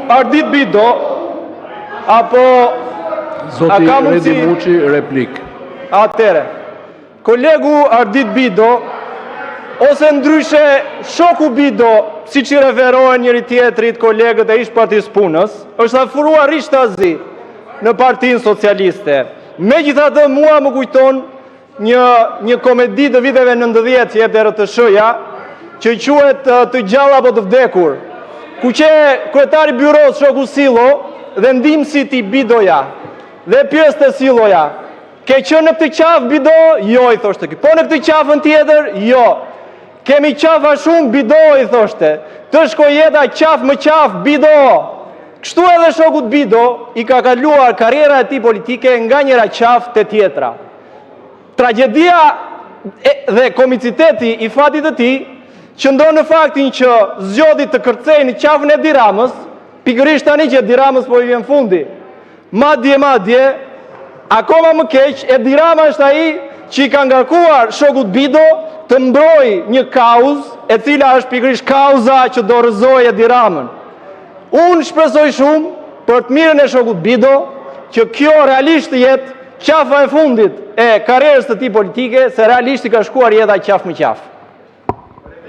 Ardit Bido, apo... Zoti Redi Muçi, replik. Atere, kolegu Ardit Bido, ose ndryshe shoku Bido, si që referohen njëri tjetrit kolegët e ish partisë punës, është afruar Rishtazi në Partinë Socialiste. Megjithatë mua më kujton një komedi të viteve 90 që jepte RTS-ja, që quhet Të gjalla apo të vdekur, ku që kryetari byros shoku Sillo dhe ndihmësi i Bidoja dhe pjesë të Silloja. Ke qenë në këtë qafë Bido? Jo, i thoshte ky. Po në këtë qafën tjetër? Jo. Kemi qafa shumë Bido, i thoshte. Të shkoj jeta qafë më qafë Bido. Kështu edhe shokut Bido i ka kaluar karriera e tij politike nga njëra qafë te tjetra. Tragedia dhe komiciteti i fatit të tij qëndron në faktin që zgjodhi të kërcej në qafën e Diramës, pikërisht tani që Diramës po i vjen fundi. Madje, akoma më keq, e Dirama është ai që i ka ngarkuar shokut Bido të mbrojë një kauzë e cila është pikërisht kauza që do rrëzojë Diramën. Unë shpresoj shumë për të mirën e shokut Bido që kjo realisht jetë qafa e fundit e karrierës të tij politike, se realisht i ka shkuar jeta qafë më qafë.